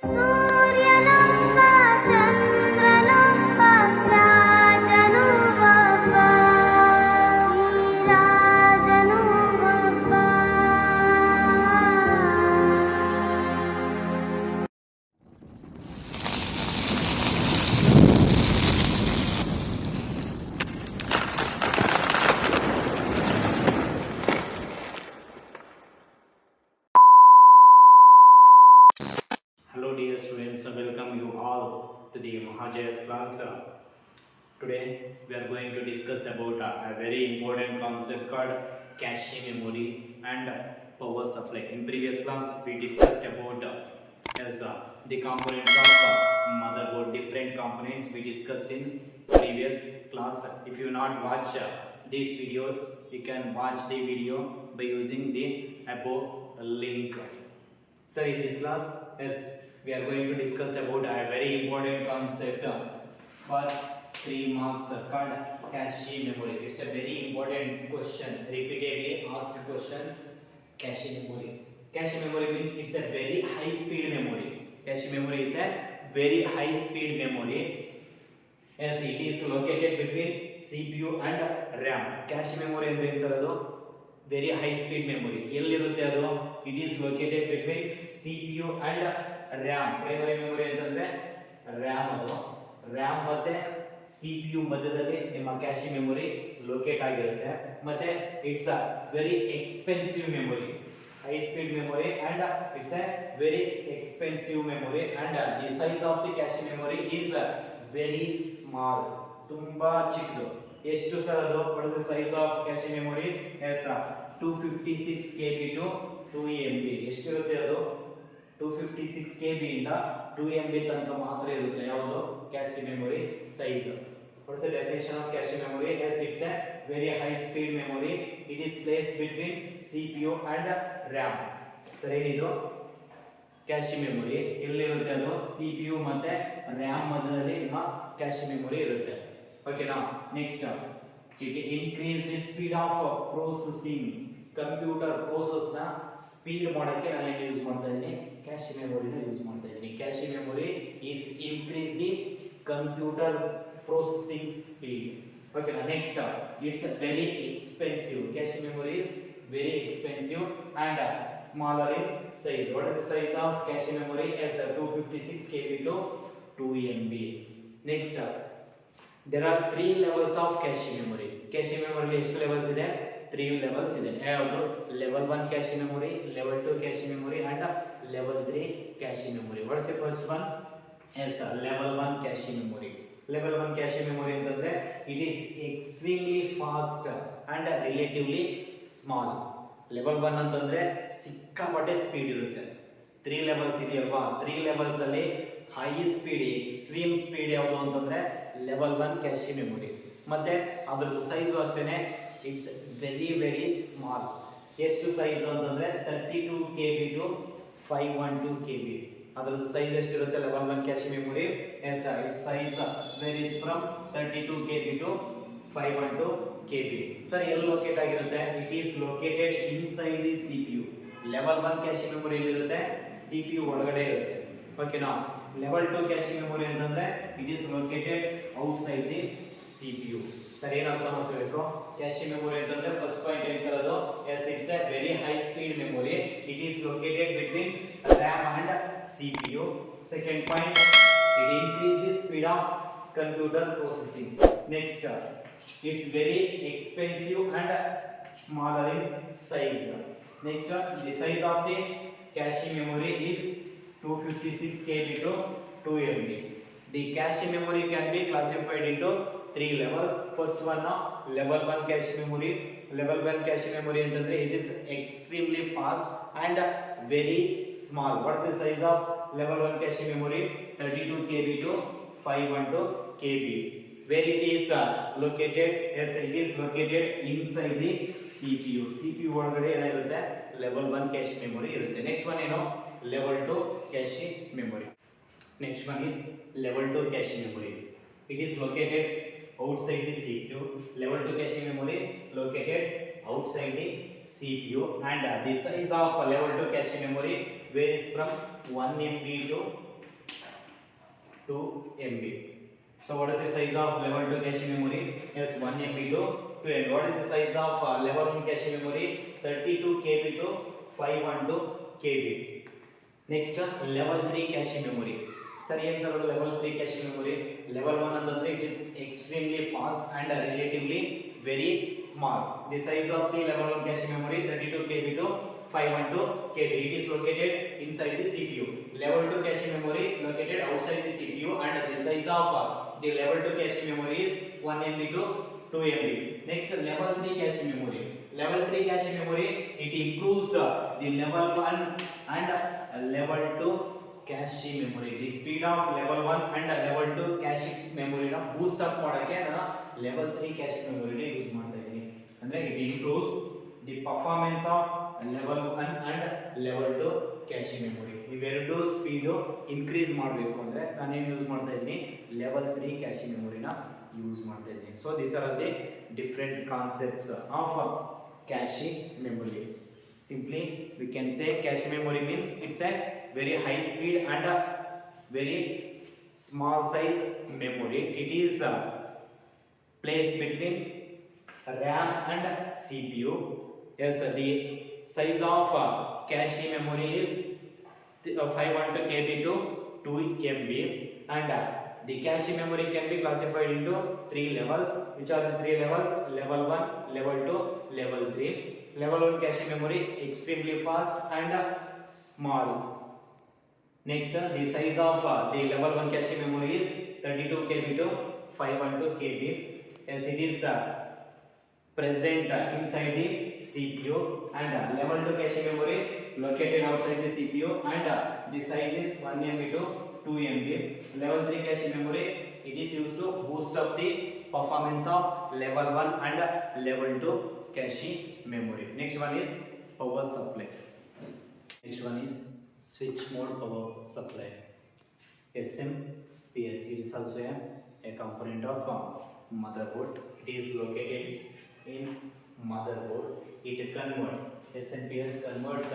ಸೂರ್ಯನೊಬ್ಬ ಚಂದ್ರನೊಬ್ಬ ರಾಜನು ಒಬ್ಬ ಈ ರಾಜನು ಒಬ್ಬ. Hello dear students, welcome you all to the Mahajayas class. Today we are going to discuss about a very important concept called cache memory and power supply. In previous class we discussed about the components of motherboard, different components we discussed in previous class. If you not watch these videos, you can watch the video by using the above link. So in this class, yes, we are going to discuss about a very important concept for 3 marks called cache memory. It's a very important question, repeatedly asked question. Cache memory. Cache memory means it's a very high speed memory. Cache memory is a very high speed memory as it is located between CPU and RAM. Cache memory ಅಂದ್ರೆ ಏನು sir ಅದು very high speed memory ಎಲ್ಲಿರುತ್ತೆ ಅದು it is located between CPU and RAM. Primary memory ಅಂತಂದ್ರೆ RAM, ಅದು RAM ಮತ್ತೆ CPU ಮಧ್ಯದಲ್ಲಿ ನಿಮ್ಮ ಕ್ಯಾಶ್ ಮೆಮೊರಿ ಲೊಕೇಟ್ ಆಗಿರುತ್ತೆ. ಮತ್ತೆ it's a very expensive memory, high speed memory and it's a very expensive memory and the size of the cache memory is very small, ತುಂಬಾ ಚಿಕ್ಕದು. ಎಷ್ಟು ಸರ್ ಅದು? what is the size of cache memory? yes 256 kb to 2 MB. ಎಷ್ಟಿರುತ್ತೆ ಅದು? 256 kb ಇಂದ 2 MB ತನಕ ಮಾತ್ರ ಇರುತ್ತೆ. ಯಾವುದು cache memory size? what is the definition of cache memory? yes it's a very high speed memory. it is placed between CPU and RAM. ಸರಿ, ಇದು cache memory ಎಲ್ಲಿರುತ್ತೆ ಅದು CPU ಮತ್ತೆ RAM ಮಧ್ಯದಲ್ಲಿ ನಿಮ್ಮ ಕ್ಯಾಶ್ ಮೆಮೊರಿ ಇರುತ್ತೆ. ಓಕೆನಾ? Next, it increase the speed of processing. Computer process ನ ಸ್ಪೀಡ್ ಮಾಡೋಕ್ಕೆ ನಾನು ಏನು ಯೂಸ್ ಮಾಡ್ತಾ ಇದ್ದೀನಿ? ಕ್ಯಾಶ್ ಮೆಮೊರಿನ ಯೂಸ್ ಮಾಡ್ತಾ ಇದ್ದೀನಿ. Cache memory is increase the computer processing speed. Okay, next it's very expensive. Cache memory is very expensive and smaller in size. What is the size of cache memory? as 256 kb to 2 MB. Next, there are 3 levels of cache memory. Cache memory ಎಷ್ಟು levels ಇದೆ? 3 levels ಇದೆ. ಯಾವುದು? level 1 cache memory, level 2 cache memory and level 3 cache memory. What is the first one? yes level 1 cache memory. level 1 cache memory ಅಂತಂದ್ರೆ it is extremely fast and relatively small. level 1 ಅಂತಂದ್ರೆ ಸಿಕ್ಕಾಪಟ್ಟೆ speed ಇರುತ್ತೆ. 3 levels ಇದೆಯಲ್ವಾ, 3 levels ಅಲ್ಲಿ high speed, extreme speed ಯಾವುದು ಅಂತಂದ್ರೆ level 1 cache memory. ಮತ್ತೆ ಅದರ ಸೈಜ್ ಅಷ್ಟೇನೆ ಇಟ್ಸ್ ವೆರಿ ವೆರಿ ಸ್ಮಾಲ್. ಎಷ್ಟು ಸೈಜ್ ಅಂತಂದ್ರೆ 32 kb to 512 kb. ಅದರದ್ದು ಸೈಜ್ ಎಷ್ಟಿರುತ್ತೆ level 1 cache memory? yes its size varies from 32 kb to 512 kb. Sir ಎಲ್ಲಿ ಲೊಕೇಟ್ ಆಗಿರುತ್ತೆ? it is located inside the CPU. level 1 cache memory ಎಲ್ಲಿರುತ್ತೆ? CPU ಒಳಗಡೆ ಇರುತ್ತೆ. ಓಕೆನಾ? level 2 cache memory ಅಂತಂದ್ರೆ it is located outside the CPU. Sir ಏನು ಅರ್ಥ ಮಾಡ್ಕೋಬೇಕು? ಕ್ಯಾಶ್ ಮೆಮೊರಿ ಅಂತಂದ್ರೆ ಫಸ್ಟ್ ಪಾಯಿಂಟ್ ಏನು ಸರ್ ಅದು? yes it's a very high speed memory. it is located between RAM and CPU. Second point, it increases the speed of computer processing. Next, it's very expensive and smaller in size. Next, the size of the cache memory is 256 kb to 2 MB. The cache memory can be classified into 3 levels. First one, level 1 cache memory. level 1 cache memory ಅಂತಂದ್ರೆ it is extremely fast and very small. What is the size of level 1 cache memory? 32 kb to 512 kb. Where it is located? yes it is located inside the CPU. CPU ಒಳಗಡೆ ಏನಿರುತ್ತೆ? level 1 cache memory ಇರುತ್ತೆ. next one ಏನು? level 2 cache memory. next one is level 2 cache memory. it is located outside the CPU. level 2 cache memory located outside the CPU and the size of level 2 cache memory varies from 1 MB to 2 MB. So what is the size of level 2 cache memory? Yes, 1 MB to 2 MB. What is the size of level 1 cache memory? 32 KB to 512 KB. Next, level 3 cache memory. Sir, ಏನು sir level 3 cache memory? Level 1 ಅಂತಂದ್ರೆ it is extremely fast and relatively very small. The size of the level 1 cache memory 32 KB to 512 KB. It is located inside the CPU. Level 2 cache memory located outside the CPU, and the size of the level 2 cache memory is 1 MB to 2 MB. Next, level 3 cache memory. Level 3 cache memory, it improves the level 1 and level 2 cache memory. The speed of level 1 and level 2 cache memory na boost up ಮಾಡಕ್ಕೆ ನಾನು level 3 cache memory ನ use ಮಾಡ್ತಾ ಇದ್ದೀನಿ. ಅಂದ್ರೆ it improves the performance of level 1 and level 2 cache memory. ಇವೆರಡು speed increase ಮಾಡಬೇಕು ಅಂದ್ರೆ ನಾನು ಏನು ಯೂಸ್ ಮಾಡ್ತಾ ಇದ್ದೀನಿ, level 3 cache memory ನ ಯೂಸ್ ಮಾಡ್ತಾ ಇದ್ದೀನಿ. So these are the different concepts of cache memory. Simply we can say cache memory means it's a very high speed and a very small size memory. It is placed between RAM and CPU. Yes, the size of cache memory is 512 KB to 2 MB, and the cache memory can be classified into 3 levels. Which are the 3 levels? Level 1, level 2, level 3. Level 1 cache memory extremely fast and small. Next, the size of the level 1 cache memory is 32 KB to 512 KB. As it is present inside the CPU, and level 2 cache memory located outside the CPU, and the size is 1 MB to 2 MB. Level 3 cache memory, it is used to boost up the performance of level 1 and level 2 cache memory. Next one is power supply. Next one is switch mode power supply. SMPS, it is also a component of motherboard. It is located in motherboard. It converts, SMPS converts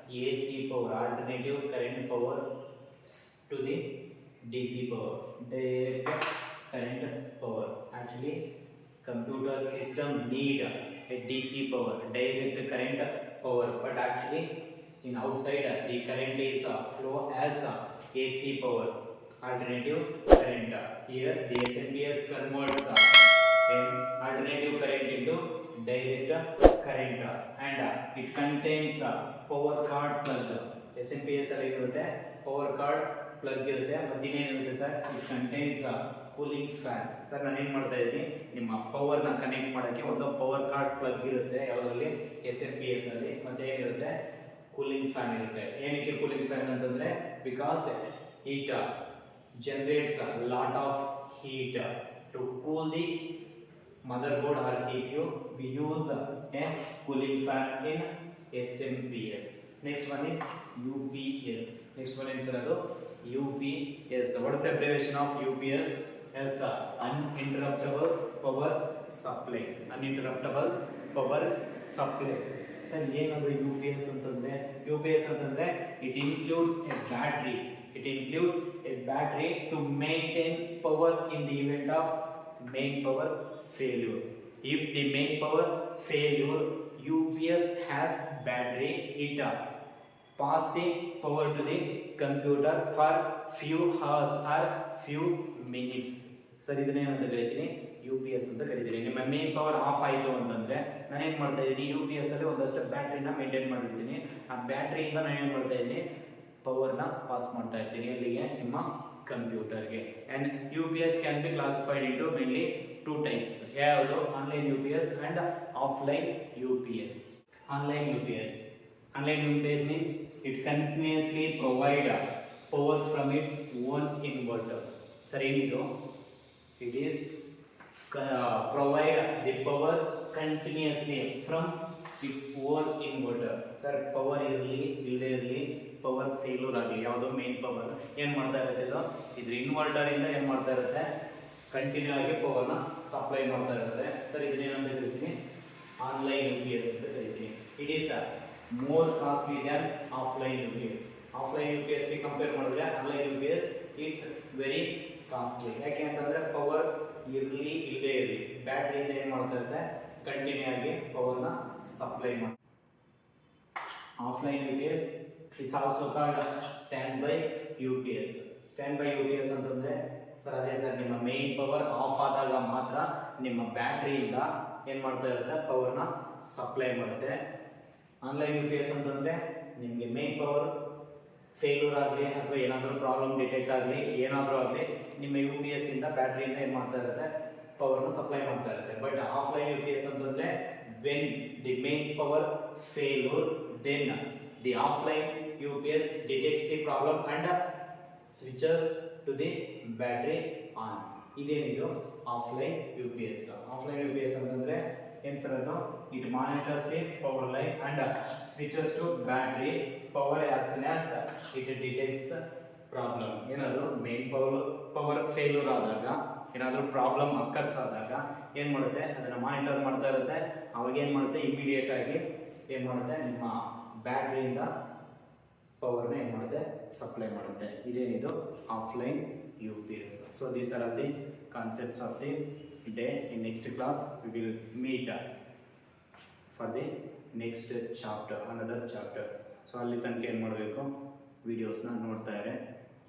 AC power, alternative current power, to the DC power, direct current power. Actually, computer system need a DC power, direct current power, but actually in outside the current is flow as AC power, alternative current. Here the SMPS converts an alternative current into direct current, and it contains power card plug. SMPS ಅಲ್ಲಿ ಇರುತ್ತೆ power card plug ಇರುತ್ತೆ, ಮತ್ತೆ ಇನ್ನೇನಿರುತ್ತೆ sir, it contains cooling fan. Sir ನಾನು ಏನು ಮಾಡ್ತಾ ಇದ್ದೀನಿ, ನಿಮ್ಮ ಪವರ್ನ ಕನೆಕ್ಟ್ ಮಾಡೋಕ್ಕೆ ಒಂದು ಪವರ್ ಕಾರ್ಡ್ ಪ್ಲಗ್ ಇರುತ್ತೆ ಯಾವುದರಲ್ಲಿ, SMPS ಅಲ್ಲಿ, ಮತ್ತೆ ಏನಿರುತ್ತೆ, ಕೂಲಿಂಗ್ ಫ್ಯಾನ್ ಇರುತ್ತೆ. ಏನಕ್ಕೆ ಕೂಲಿಂಗ್ ಫ್ಯಾನ್ ಅಂತಂದರೆ, because it generates lot of heat to cool the motherboard or CPU. We use a cooling fan in SMPS. Next one is UPS. Next one is UPS. What is the abbreviation of UPS? As uninterruptible power supply. Uninterruptible power supply. So ಏನದು UPS ಅಂತಂದ್ರೆ, UPS ಅಂತಂದ್ರೆ it includes a battery. It includes a battery to maintain power in the event of main power failure. If the main power failure, UPS has battery, it pass the power to the computer for few hours or few minutes. Sir ಇದನ್ನ ಏನಂತ ಕರಿತೀನಿ, UPS ಅಂತ ಕರಿತೀನಿ. ನಿಮ್ಮ main power of ಆಯಿತು ಅಂತಂದರೆ ನಾನು ಏನು ಮಾಡ್ತಾ ಇದ್ದೀನಿ, UPS ಅಲ್ಲಿ ಒಂದಷ್ಟು ಬ್ಯಾಟ್ರಿನ ಮೇಂಟೈನ್ ಮಾಡಿರ್ತೀನಿ. ಆ ಬ್ಯಾಟ್ರಿಯಿಂದ ನಾನು ಏನು ಮಾಡ್ತಾ ಇದ್ದೀನಿ, ಪವರ್ನ ಪಾಸ್ ಮಾಡ್ತಾ ಇರ್ತೀನಿ ಎಲ್ಲಿಗೆ, ನಿಮ್ಮ ಕಂಪ್ಯೂಟರ್ಗೆ. And UPS can be classified into mainly 2 types. ಯಾವುದು, online UPS and offline UPS. Online UPS. Online UPS means it continuously provide power from its own inverter. Sir, ಏನಿದು, it is provide the power continuously from its own inverter. Sir, power ಇರಲಿ ಇಲ್ಲದೆ ಇರಲಿ, power failure ಆಗಲಿ, ಯಾವುದೋ main power ಏನು ಮಾಡ್ತಾ ಇರುತ್ತೆ, ಇದ್ರ ಇನ್ವರ್ಟರ್ ಇಂದ ಏನು ಮಾಡ್ತಾ ಇರುತ್ತೆ, ಕಂಟಿನ್ಯೂ ಆಗಿ ಪವರ್ನ ಸಪ್ಲೈ ಮಾಡ್ತಾ ಇರುತ್ತೆ. ಸರ್ ಇದನ್ನೇನಂತ ಕರಿತೀನಿ, ಆನ್ಲೈನ್ UPS ಅಂತ ಕರಿತೀನಿ. It is more costly than offline UPS. Offline UPS ಗೆ ಕಂಪೇರ್ ಮಾಡಿದ್ರೆ online UPS it's very costly. ಯಾಕೆ ಅಂತಂದರೆ ಪವರ್ ಇರಲಿ ಇಲ್ಲದೇ ಇರಲಿ ಬ್ಯಾಟ್ರಿಯಿಂದ ಏನು ಮಾಡ್ತಾ ಇರುತ್ತೆ ಕಂಟಿನ್ಯೂ ಆಗಿ ಪವರ್ನ ಸಪ್ಲೈ ಮಾಡಿ. Offline UPS is also called stand by UPS. Stand by UPS ಅಂತಂದರೆ ಸರ್ ಅದೇ ಸರ್ ನಿಮ್ಮ ಮೇನ್ ಪವರ್ ಆಫ್ ಆದಾಗ ಮಾತ್ರ ನಿಮ್ಮ ಬ್ಯಾಟ್ರಿಯಿಂದ ಏನು ಮಾಡ್ತಾ ಇರುತ್ತೆ ಪವರ್ನ ಸಪ್ಲೈ ಮಾಡುತ್ತೆ. ಆನ್ಲೈನ್ UPS ಅಂತಂದರೆ ನಿಮಗೆ ಮೇನ್ ಪವರ್ ಫೇಲ್ಯೂರ್ ಆಗಲಿ ಅಥವಾ ಏನಾದರೂ ಪ್ರಾಬ್ಲಮ್ ಡಿಟೆಕ್ಟ್ ಆಗಲಿ ಏನಾದರೂ ಆಗಲಿ ನಿಮ್ಮ UPS ಇಂದ ಬ್ಯಾಟ್ರಿಯಿಂದ ಏನು ಮಾಡ್ತಾ ಇರುತ್ತೆ ಪವರ್ನ ಸಪ್ಲೈ ಮಾಡ್ತಾ ಇರುತ್ತೆ. ಬಟ್ ಆಫ್ಲೈನ್ UPS ಅಂತಂದರೆ when the main power failure then the offline UPS detects the problem and switches to the battery on. ಇದೇನಿದು ಆಫ್ಲೈನ್ UPS. ಆಫ್ಲೈನ್ UPS ಅಂತಂದರೆ ಏನು ಸರ್ ಅದು it monitors the power line and switches to battery power as soon as it detects problem. ಏನಾದರೂ main power failure ಆದಾಗ ಏನಾದರೂ problem occurs ಆದಾಗ ಏನು ಮಾಡುತ್ತೆ ಅದನ್ನು ಮಾನಿಟರ್ ಮಾಡ್ತಾ ಇರುತ್ತೆ. ಅವಾಗ ಏನು ಮಾಡುತ್ತೆ ಇಮಿಡಿಯೇಟಾಗಿ ಏನು ಮಾಡುತ್ತೆ ನಿಮ್ಮ ಬ್ಯಾಟ್ರಿಯಿಂದ ಪವರ್ನ ಏನು ಮಾಡುತ್ತೆ ಸಪ್ಲೈ ಮಾಡುತ್ತೆ. ಇದೇನಿದು offline UPS. So these are R the concepts of the day. In next class we will meet for the next chapter, another chapter. So ಅಲ್ಲಿ ತನಕ ಏನು ಮಾಡಬೇಕು ವೀಡಿಯೋಸ್ನ ನೋಡ್ತಾ ಇದ್ದಾರೆ.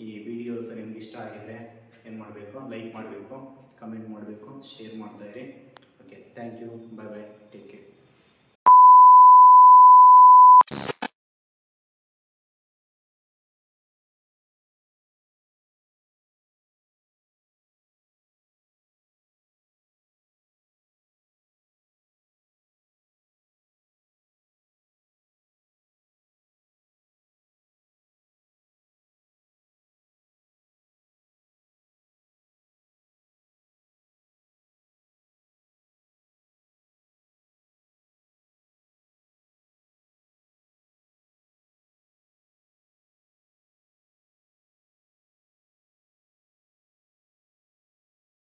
ಈ ವಿಡಿಯೋಸ್ ನಿಮ್ಗೆ ಇಷ್ಟ ಆಗಿದ್ರೆ ಏನು ಮಾಡಬೇಕು ಲೈಕ್ ಮಾಡಬೇಕು, ಕಮೆಂಟ್ ಮಾಡಬೇಕು, ಶೇರ್ ಮಾಡ್ತಾ ಇರಿ. Okay, thank you, bye bye, take care.